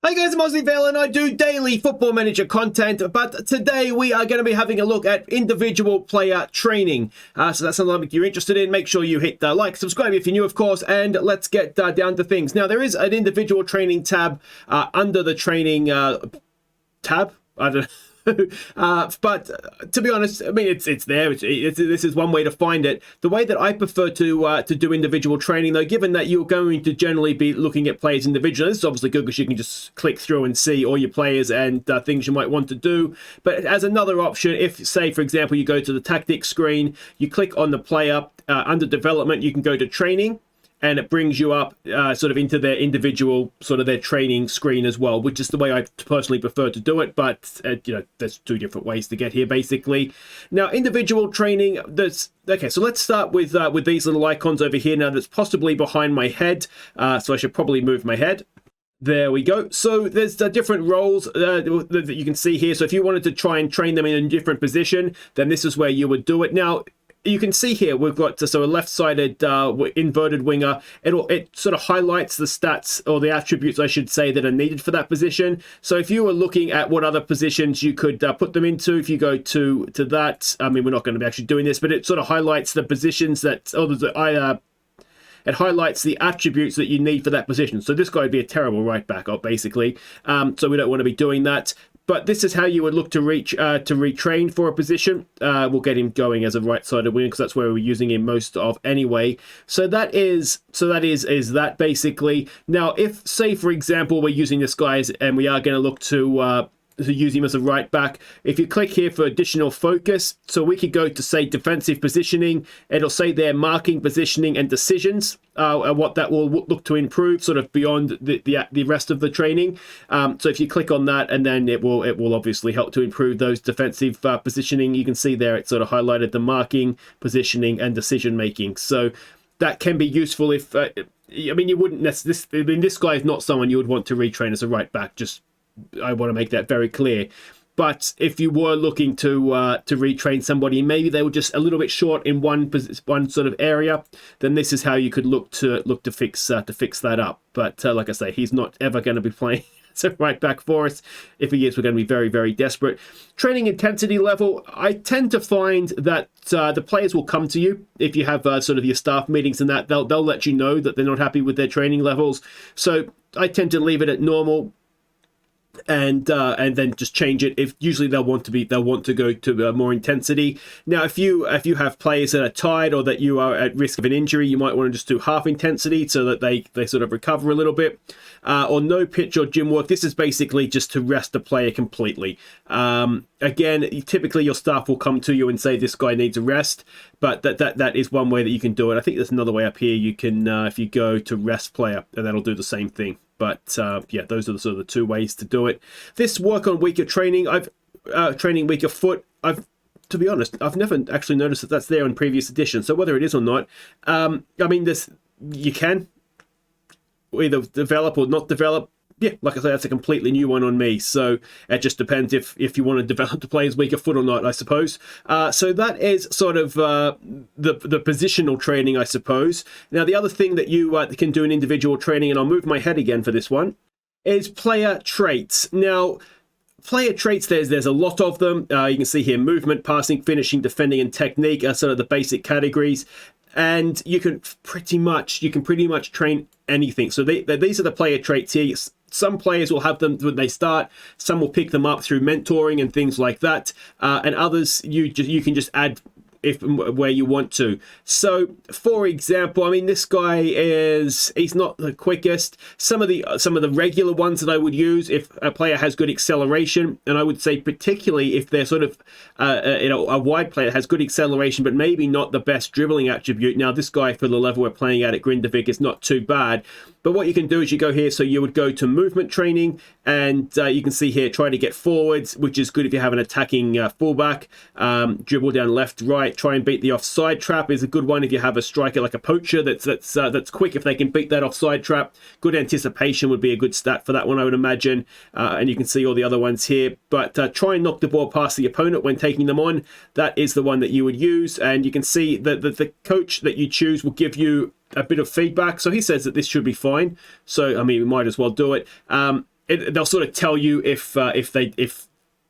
Hi guys, I'm Aussie Villain. I do daily Football Manager content, but today we are going to be having a look at individual player training. So that's something you're interested in. Make sure you hit like, subscribe if you're new, of course, and let's get down to things. Now, there is an individual training tab under the training tab. I don't know. But to be honest, I mean, it's there. This is one way to find it. The way that I prefer to do individual training, though, given that you're going to generally be looking at players individually, this is obviously good because you can just click through and see all your players and things you might want to do. But as another option, if, say, for example, you go to the tactics screen, you click on the player under development, you can go to training. And it brings you up sort of into their individual, sort of their training screen as well, which is the way I personally prefer to do it. But, you know, there's two different ways to get here, basically. Now, individual training, okay, so let's start with these little icons over here now that's possibly behind my head. So I should probably move my head. There we go. So there's different roles that you can see here. So if you wanted to try and train them in a different position, then this is where you would do it. Now, you can see here we've got a left-sided inverted winger. It sort of highlights the stats or the attributes, I should say, that are needed for that position. So if you were looking at what other positions you could put them into, if you go to that, I mean, we're not going to be actually doing this, but it sort of highlights the positions that it highlights the attributes that you need for that position. So this guy would be a terrible right back, basically. So we don't want to be doing that. But this is how you would look to retrain for a position. We'll get him going as a right-sided winger because that's where we're using him most of anyway. So that is that basically. Now, if, say, for example, we're using this guy and we are going to look to use him as a right back. If you click here for additional focus, so we could go to, say, defensive positioning. It'll say there marking, positioning, and decisions, and what that will look to improve, sort of beyond the rest of the training. So if you click on that, and then it will obviously help to improve those defensive positioning. You can see there it sort of highlighted the marking, positioning, and decision making. So that can be useful if I mean, you wouldn't necessarily. I mean, this guy is not someone you would want to retrain as a right back. Just I want to make that very clear. But if you were looking to retrain somebody, maybe they were just a little bit short in one sort of area, then this is how you could look to fix that up. But like I say, he's not ever going to be playing as a right back for us. If he is, we're going to be very, very desperate. Training intensity level, I tend to find that the players will come to you if you have sort of your staff meetings and that they'll let you know that they're not happy with their training levels. So I tend to leave it at normal. And then just change it if usually they'll want to go to more intensity. Now, if you have players that are tired or that you are at risk of an injury, you might want to just do half intensity so that they sort of recover a little bit. Or no pitch or gym work. This is basically just to rest the player completely. Again, typically your staff will come to you and say this guy needs a rest, but that is one way that you can do it. I think there's another way up here. You can if you go to rest player, and that'll do the same thing. But yeah, those are the sort of the two ways to do it. This work on weaker training, training weaker foot. To be honest, I've never actually noticed that that's there in previous editions. So whether it is or not, I mean, you can either develop or not develop. Yeah, like I say, that's a completely new one on me. So it just depends if you want to develop the player's weaker foot or not, I suppose. So that is sort of the positional training, I suppose. Now, the other thing that you can do in individual training, and I'll move my head again for this one, is player traits. Now, player traits, there's a lot of them. You can see here movement, passing, finishing, defending, and technique are sort of the basic categories. And you can pretty much train anything. So these are the player traits here. Some players will have them when they start. Some will pick them up through mentoring and things like that. And others you can just add where you want to. So, for example, I mean, this guy he's not the quickest. Some of the regular ones that I would use if a player has good acceleration, and I would say particularly if they're sort of a wide player that has good acceleration, but maybe not the best dribbling attribute. Now, this guy for the level we're playing at Grindavik is not too bad. But what you can do is you go here, so you would go to movement training, and you can see here, try to get forwards, which is good if you have an attacking fullback. Dribble down left, right, try and beat the offside trap is a good one if you have a striker like a poacher that's quick if they can beat that offside trap. Good anticipation would be a good stat for that one, I would imagine. And you can see all the other ones here. But try and knock the ball past the opponent when taking them on. That is the one that you would use. And you can see that the coach that you choose will give you a bit of feedback. So he says that this should be fine. So, I mean, we might as well do it. they'll sort of tell you if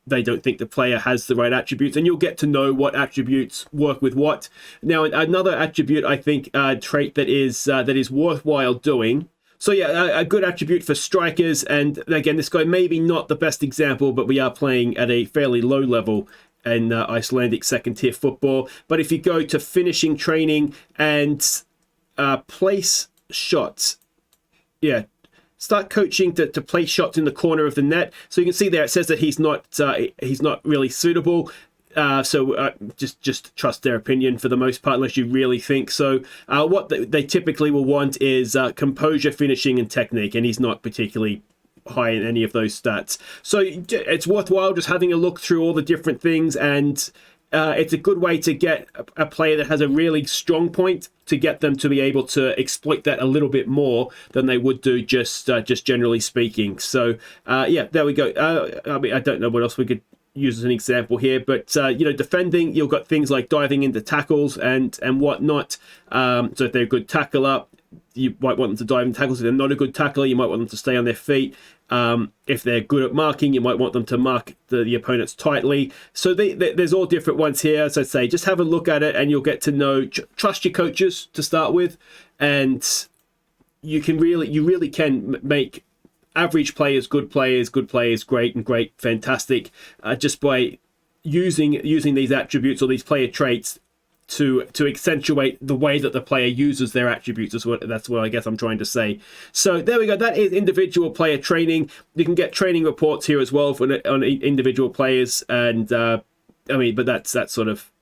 they don't think the player has the right attributes, and you'll get to know what attributes work with what. Now, another attribute, I think, trait that is worthwhile doing. So yeah, a good attribute for strikers, and again, this guy maybe not the best example, but we are playing at a fairly low level in Icelandic second-tier football. But if you go to finishing training and place shots, yeah, start coaching to place shots in the corner of the net. So you can see there it says that he's not really suitable. So just trust their opinion for the most part, unless you really think so. What they typically will want is composure, finishing, and technique, and he's not particularly high in any of those stats. So it's worthwhile just having a look through all the different things, and it's a good way to get a player that has a really strong point, to get them to be able to exploit that a little bit more than they would do just generally speaking. So yeah, there we go. I mean, I don't know what else we could use as an example here, but defending, you've got things like diving into tackles and whatnot. So if they're a good tackler, you might want them to dive in tackles. If they're not a good tackler, you might want them to stay on their feet. If they're good at marking, you might want them to mark the opponents tightly. So there's all different ones here. As I say, just have a look at it and you'll get to know, trust your coaches to start with, and you really can make average players, good players, great, and great, fantastic, just by using these attributes or these player traits to accentuate the way that the player uses their attributes. That's what I guess I'm trying to say. So there we go. That is individual player training. You can get training reports here as well on individual players, and I mean, but that's sort of,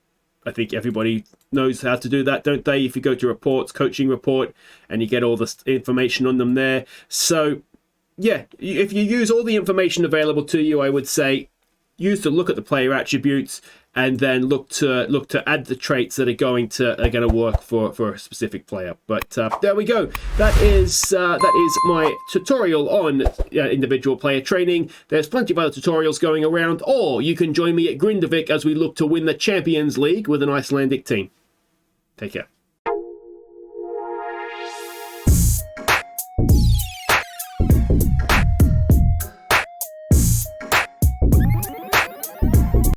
I think everybody knows how to do that, don't they? If you go to reports, coaching report, and you get all this information on them there. So yeah, if you use all the information available to you, I would say use to look at the player attributes, and then look to add the traits that are going to work for a specific player. But there we go. That is my tutorial on individual player training. There's plenty of other tutorials going around, or you can join me at Grindavik as we look to win the Champions League with an Icelandic team. Take care.